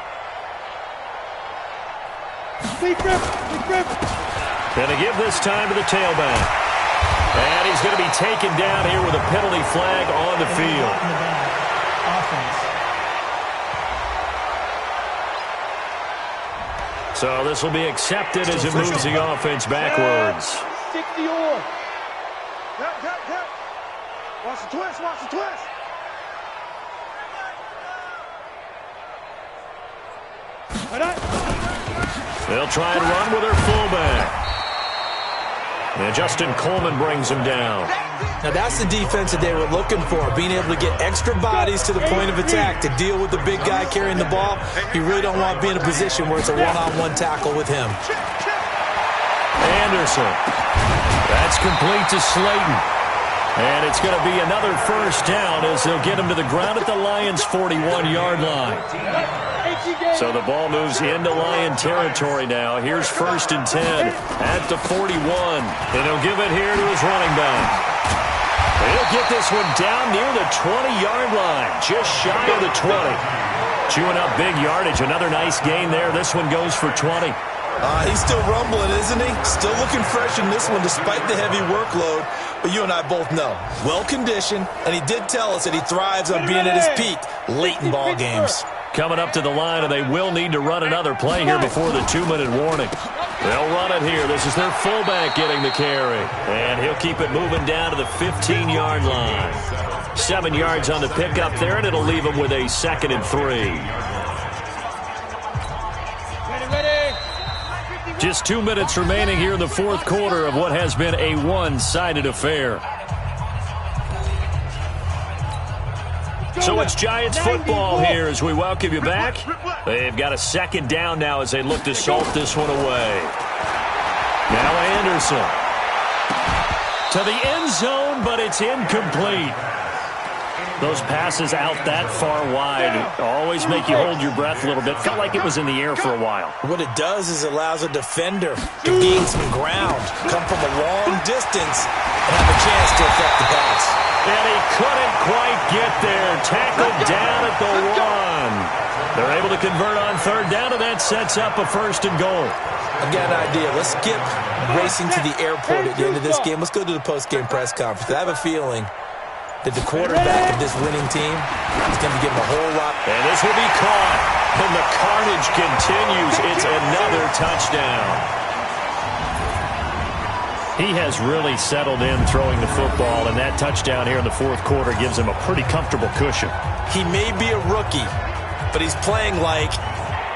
Going to give this time to the tailback. And he's going to be taken down here with a penalty flag on the field. So this will be accepted as it moves the offense backwards. 60 on. Watch the twist, watch the twist. They'll try and run with their fullback. And Justin Coleman brings him down. Now that's the defense that they were looking for, being able to get extra bodies to the point of attack to deal with the big guy carrying the ball. You really don't want to be in a position where it's a one-on-one tackle with him. Anderson. That's complete to Slayton. And it's going to be another 1st down as they'll get him to the ground at the Lions' 41-yard line. So the ball moves into Lion territory now. Here's 1st and 10 at the 41. And he'll give it here to his running back. He'll get this one down near the 20-yard line, just shy of the 20. Chewing up big yardage. Another nice gain there. This one goes for 20. He's still rumbling, isn't he? Still looking fresh in this one despite the heavy workload. But you and I both know, well-conditioned, and he did tell us that he thrives on being at his peak late in ball games. Coming up to the line, and they will need to run another play here before the 2-minute warning. They'll run it here. This is their fullback getting the carry. And he'll keep it moving down to the 15-yard line. 7 yards on the pickup there, and it'll leave him with a 2nd and 3. Just 2 minutes remaining here in the 4th quarter of what has been a one-sided affair. So it's Giants football here as we welcome you back. They've got a 2nd down now as they look to salt this one away. Now Anderson. To the end zone, but it's incomplete. Those passes out that far wide always make you hold your breath a little bit. Felt like it was in the air for a while. What it does is it allows a defender to gain some ground, come from a long distance, and have a chance to affect the pass. And he couldn't quite get there. Tackled down at the 1. They're able to convert on 3rd down, and that sets up a 1st and goal. I've got an idea. Let's skip racing to the airport at the end of this game. Let's go to the post-game press conference. I have a feeling that the quarterback of this winning team is going to give him a whole lot. And this will be caught. And the carnage continues. It's another touchdown. He has really settled in throwing the football, and that touchdown here in the 4th quarter gives him a pretty comfortable cushion. He may be a rookie, but he's playing like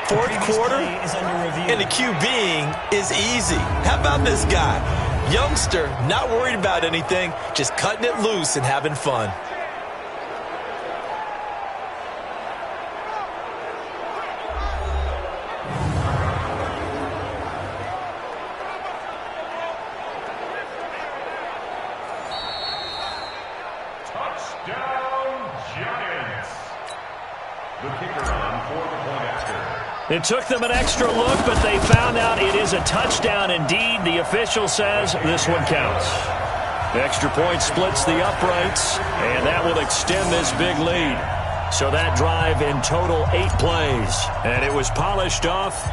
4th quarter, and the QBing is easy. How about this guy? Youngster, not worried about anything, just cutting it loose and having fun. Touchdown, Giants. The kicker on for the point after. It took them an extra look, but they found out it is a touchdown indeed. The official says this one counts. The extra point splits the uprights, and that will extend this big lead. So that drive in total 8 plays, and it was polished off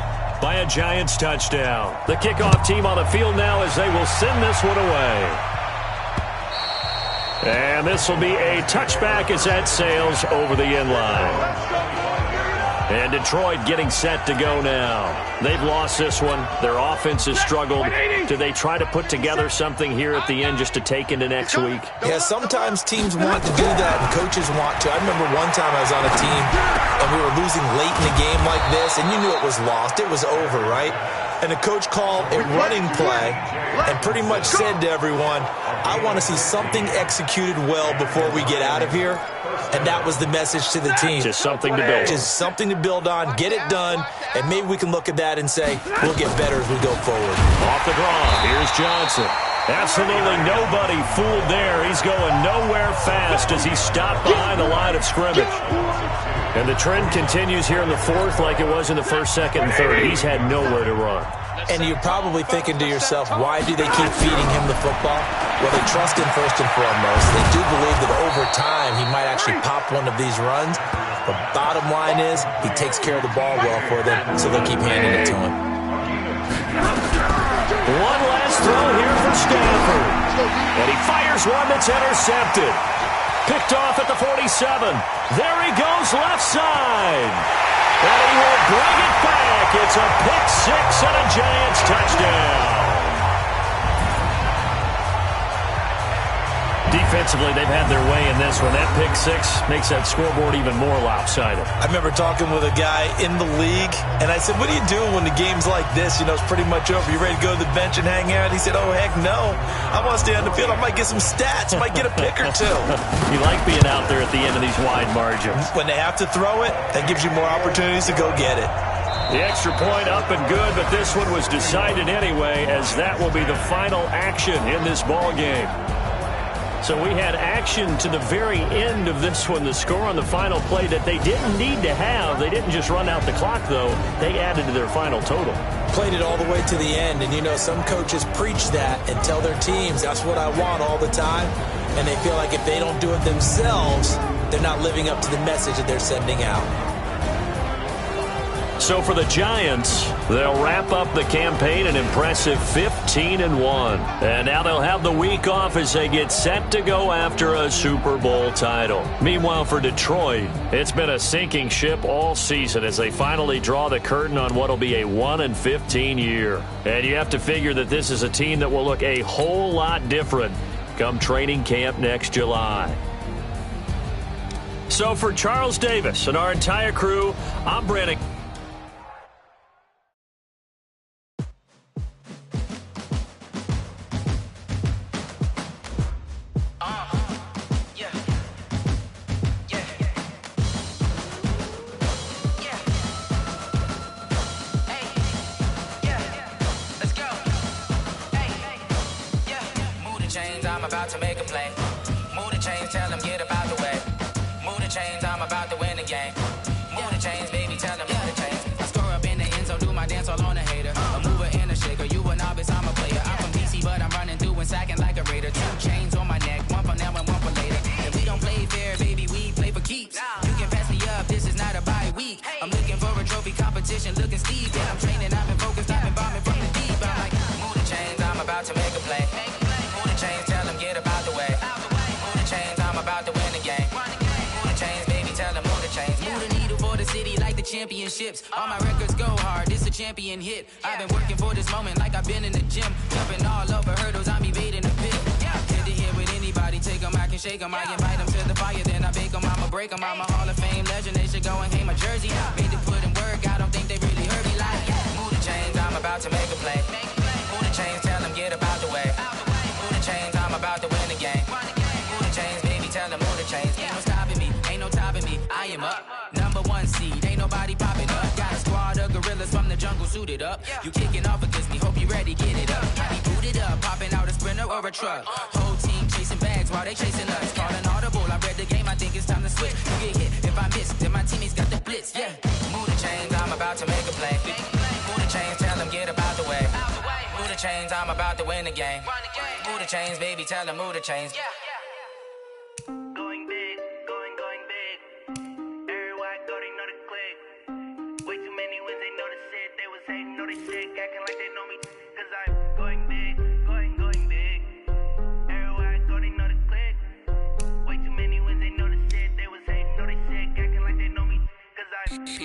by a Giants touchdown. The kickoff team on the field now as they will send this one away. And this will be a touchback as that sails over the end line. And Detroit getting set to go now. They've lost this one. Their offense has struggled. Do they try to put together something here at the end just to take into next week? Yeah, sometimes teams want to do that and coaches want to. I remember one time I was on a team and we were losing late in a game like this, and you knew it was lost. It was over, right? And the coach called a running play and pretty much said to everyone, I want to see something executed well before we get out of here. And that was the message to the team. Just something to build. Just something to build on, get it done, and maybe we can look at that and say, we'll get better as we go forward. Off the draw, here's Johnson. Absolutely nobody fooled there. He's going nowhere fast as he stopped behind the line of scrimmage. And the trend continues here in the fourth like it was in the first, second, and third. He's had nowhere to run. And you're probably thinking to yourself, why do they keep feeding him the football? Well, they trust him first and foremost. They do believe that over time he might actually pop one of these runs. The bottom line is he takes care of the ball well for them, so they'll keep handing it to him. One last throw here for Stafford. And he fires one that's intercepted. Picked off at the 47. There he goes left side. And he will bring it back. It's a pick six and a Giants touchdown. Defensively, they've had their way in this one. That pick six makes that scoreboard even more lopsided. I remember talking with a guy in the league, and I said, what are you doing when the game's like this? You know, it's pretty much over. You ready to go to the bench and hang out? He said, oh, heck no. I want to stay on the field. I might get some stats. I might get a pick or two. You like being out there at the end of these wide margins. When they have to throw it, that gives you more opportunities to go get it. The extra point up and good, but this one was decided anyway, as that will be the final action in this ball game. So we had action to the very end of this one. The score on the final play that they didn't need to have. They didn't just run out the clock, though. They added to their final total. Played it all the way to the end. And, you know, some coaches preach that and tell their teams, that's what I want all the time. And they feel like if they don't do it themselves, they're not living up to the message that they're sending out. So for the Giants, they'll wrap up the campaign an impressive 15-1. And now they'll have the week off as they get set to go after a Super Bowl title. Meanwhile, for Detroit, it's been a sinking ship all season as they finally draw the curtain on what will be a 1-15 year. And you have to figure that this is a team that will look a whole lot different come training camp next July. So for Charles Davis and our entire crew, I'm Brandon. About to make a play. Move the chains, tell them get up out the way. Move the chains, I'm about to win the game. Move the chains, baby, tell them move the chains. I score up in the end zone, do my dance all on a hater. A mover and a shaker, you a novice, I'm a player. I'm from DC, but I'm running through and sacking like a raider. 2 chains on my neck, one for now and one for later. If we don't play fair, baby, we play for keeps. You can pass me up, this is not a bye week. I'm looking for a trophy competition, looking steep. And I'm training, I've been focused, I've been bombing from the deep. I'm like, move the chains, I'm about to make a play. Move the chains, tell them get about the way. Move the chains, I'm about to win the game. Move the chains, baby, tell them move the chains. Move the needle for the city like the championships. All my records go hard, this a champion hit. I've been working for this moment like I've been in the gym. Jumping all over hurdles, I'm evading the pit. Head to head with anybody, take them, I can shake them. I invite them to the fire, then I bake them, I'ma break them. I'm a Hall of Fame legend, they should go and hang my jersey. Made to put in work, I don't think they really heard me like. Move the chains, I'm about to make a play. Move the chains, tell them get about the way. Move the chains, I'm about to win the game. Move the chains, baby, tell them move the chains. Ain't no stopping me, ain't no topping me. I am up, #1 seed, ain't nobody popping up. Got a squad of gorillas from the jungle suited up. You kicking off against me, hope you ready, get it up. I be booted up, popping out a sprinter or a truck. Whole team chasing bags while they chasing us. Calling audible, I read the game, I think it's time to switch. You get hit, if I miss, then my teammates got the blitz, yeah. Move the chains, I'm about to make a play. Move the chains, tell them get about the way. Move the chains, I'm about to win the game. Move the chains, baby, tell them move the chains. Going big, going big. Everywhere I go, they know the click. Way too many wins, they know the shit. They was hating, know they sick, acting like they know me. Cause I'm going big, going big. Everywhere I go, they know the click. Way too many wins, they know the shit. They was hating, know they sick, acting like they know me. Cause I'm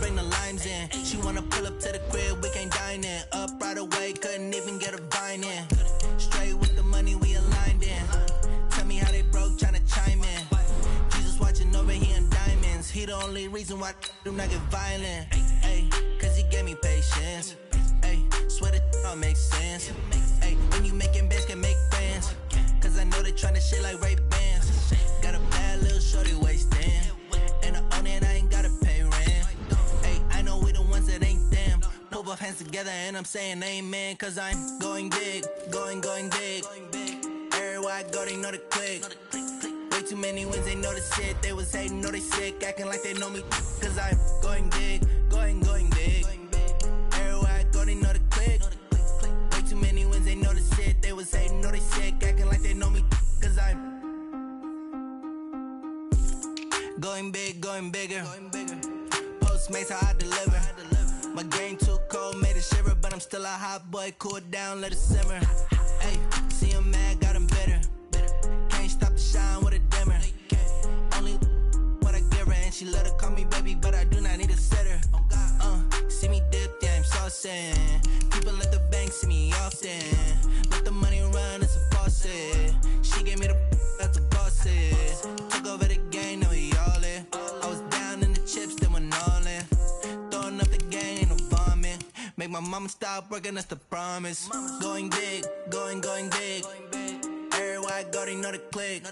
bring the limes in. She wanna pull up to the crib, we can't dine in. Up right away, couldn't even get a vine in. Straight with the money, we aligned in. Tell me how they broke, tryna chime in. Jesus watching over, he in diamonds. He the only reason why I do not get violent. Ay, cause he gave me patience. Ay, swear that all makes sense. Ay, when you making bands, can make friends. Cause I know they tryna shit like Ray-Bans. Got a bad little shorty wasting. And I own it, I ain't gotta pay rent. Ay, I know we the ones that ain't them. Put both hands together and I'm saying amen. Cause I'm going big, going big. Everywhere I go, they know the click. Way too many wins, they know the shit. They was hating, know they sick, acting like they know me. Cause I'm going big, going big. Everywhere I go, they know the click. Way too many wins, they know the shit. They was hating, know they sick, acting like they know me. Cause I'm going big, going bigger. Postmates, how I deliver. My game too cold, made it shiver. But I'm still a hot boy, cool it down, let it simmer. Hey, see him mad, got him bitter. Can't stop the shine with a dimmer. Only what I give her, and she let her call me baby, but I do not need a sitter. See me dip, yeah, I'm saucing. People at the bank see me often. Let the money run, it's a faucet. She gave me the that's a bosses. Took over the game, now we all in. I was down in the chips, then went all in. Throwing up the game, ain't no vomit. Make my mama stop working, that's the promise. Going big, going big. Everywhere I go, they know the click.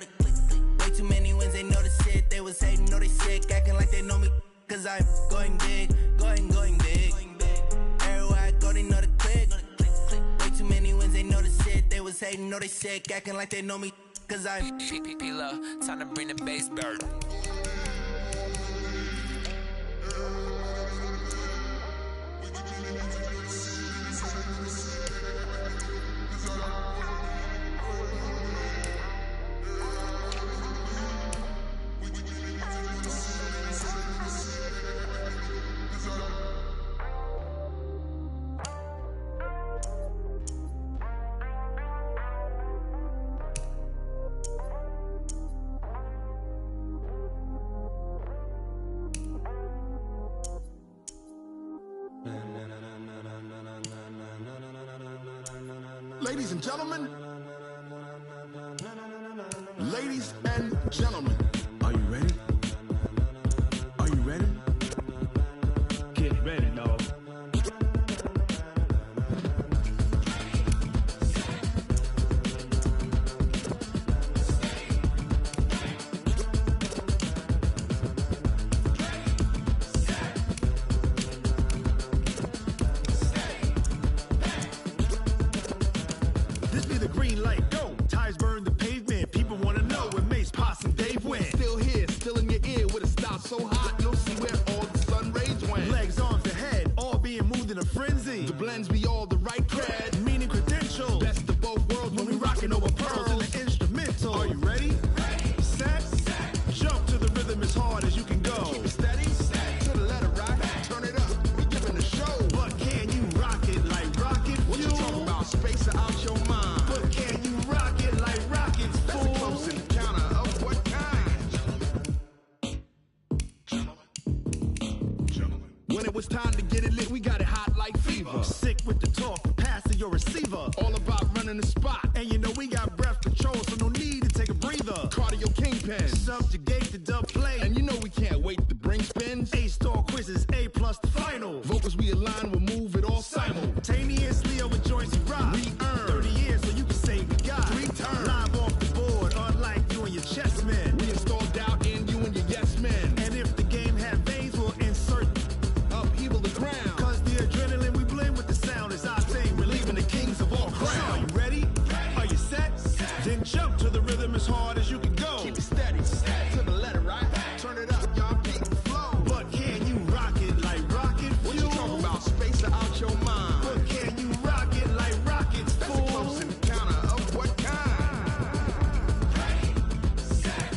Way too many wins, they know the shit. They was hating, know they sick, acting like they know me. Cause I'm going big, going big. Everywhere I go, they know the click. Way too many wins, they know the shit. They was hating, know they sick, acting like they know me. Cause I'm P-P-P-Lo, time to bring the bass bird. Ladies and gentlemen, are you ready? Are you ready? Get ready, dog. So hot, you'll see where all the sun rays went. Legs, arms, ahead, all being moved in a frenzy. The blends be all the right cred, meaning credentials. Best of both worlds when we rockin' over pearls and the instrumental. Are you ready? Ready. Set. Jump to the rhythm as hard as you can go. Keep it steady. To the letter right. Turn it up. We giving the show. But can you rock it like rocket fuel? What you talking about? Space out your mind. But can you rock it like rockets, fool? That's a close encounter of what kind? When it was time to get it lit, we got it hot like fever. Sick with the talk, pass to your receiver. All about running the spot. And you know we got breath control, so no need to take a breather. Cardio kingpin. Subjugate the dub play. And you know we can't wait to bring spins. A-star quizzes, A+ the final. Vocals we align, we'll move it all simultaneously over joints we rock. We earn 30 years so you can say we got 3 turns. Live off the board, unlike you and your chess men. We install doubt in you and your yes men. And if the game had veins, we'll insert upheaval the ground. Cause the adrenaline we blend with the sound is our thing, relieving the kings of all crowns. So are you ready? Are you set? Then jump to the rhythm as hard as you can go. Keep it steady. To the letter right. Turn it up, y'all keep the flow. But can you rock it like rocket fuel? What you talking about? Space out your mind. But can you rock it like rockets, That's fool? a close encounter of what kind? Ready, set,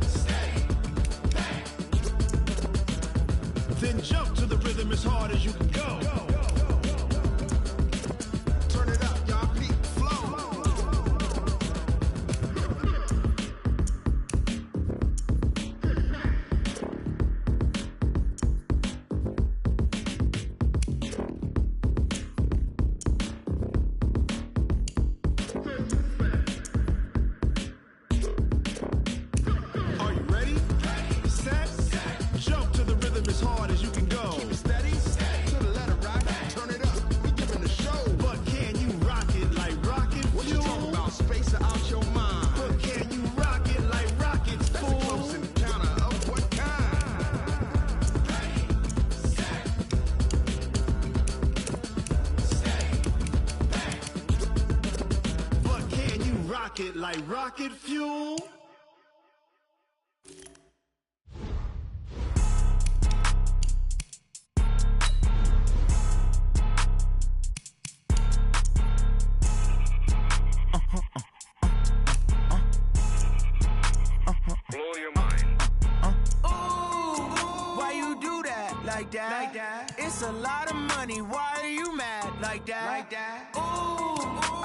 steady, bang. Then jump to the rhythm as hard as you can go. Turn it up, y'all keep the flow. pocket like rocket fuel. Blow your mind. Why you do that like that? It's a lot of money. Why are you mad like that?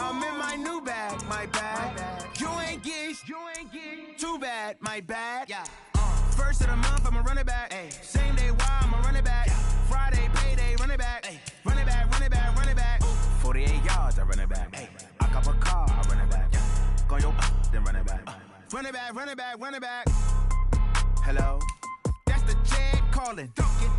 I'm in my new bag, my bag. You ain't get too bad, my bad. Yeah. First of the month, I'ma run it back. Ay. Same day, why I'ma run it back. Friday, payday, run it back. Ay. Run it back, run it back, run it back. 48 yards, I run it back. Ay. I cop a car, I run it back. Go your then run it back. Run it back, run it back, run it back. Hello? That's the check calling.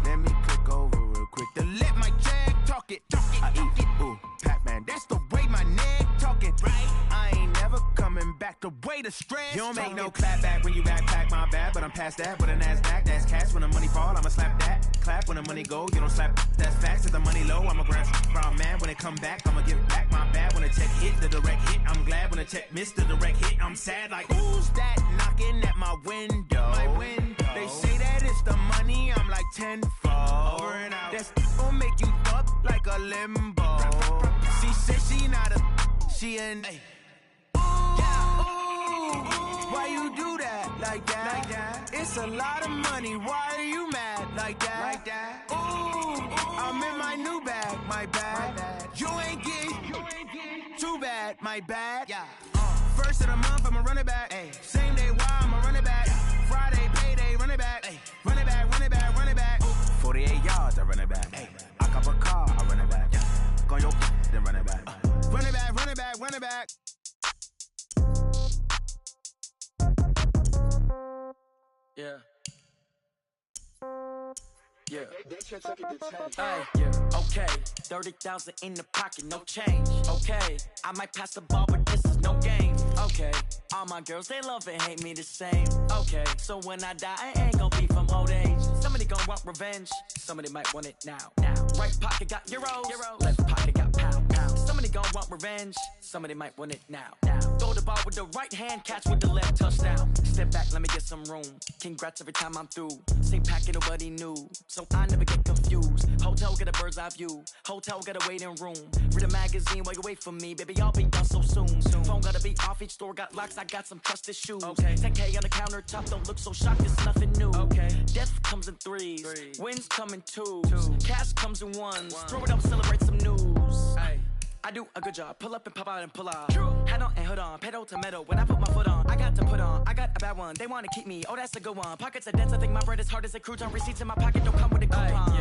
Let me click over real quick to let my check talk it. I eat, ooh, Pac-Man. That's the way my neck talking. Right? I ain't never coming back. The way the stress. You don't make no clap back when you backpack, my bad. But I'm past that with a NASDAQ. That's cash when the money fall. I'ma slap that. Clap when the money go. You don't slap. That's facts. If the money low, I'ma grab brown man. When it come back, I'ma give back my bad. When the check hit, the direct hit. I'm glad when the check missed the direct hit. I'm sad like, who's that knocking at my window? My window. They say that it's the money. I'm like tenfold. Over and out. That's gon' make you up like a limbo. She said she not a, she an. Why you do that like that? It's a lot of money. Why are you mad like that? I'm in my new bag, my bag. You ain't get too bad, my bad. Yeah. First of the month, I'ma run it back. Ay. Same day, why I'ma run it back. Friday, payday, run it back. Ay. Run it back, run it back, run it back. 48 yards, I run it back. Ay. I cop a car, I run it back. Go your then run it back. Run it back, run it back, run it back. Yeah. Yeah. Hey, yeah. Okay. 30,000 in the pocket, no change. Okay. I might pass the ball, but this is no game. Okay. All my girls, they love and hate me the same. Okay. So when I die, I ain't gonna be from old age. Somebody gonna want revenge. Somebody might want it now. Right pocket got euros. Left pocket got pound. Somebody gonna want revenge. Somebody might want it now. Throw the ball with the right hand, catch with the left, touchdown. Step back, let me get some room. Congrats every time I'm through. Same packet, nobody knew. So I never get confused. Hotel get a bird's eye view. Hotel get a waiting room. Read a magazine while you wait for me. Baby, I'll be done so soon. Phone gotta be off, each store got locks. I got some trusted shoes. Okay. 10K on the countertop, don't look so shocked, it's nothing new. Okay. Death comes in threes. Wins come in twos. Cash comes in ones. Throw it up, celebrate some news. Ay. I do a good job, pull up and pop out and pull off. Hat on and hood on, pedal to metal. When I put my foot on, I got to put on. I got a bad one, they wanna keep me. Oh, that's a good one. Pockets are dense, I think my bread is hard as a crouton. Receipts in my pocket don't come with a coupon.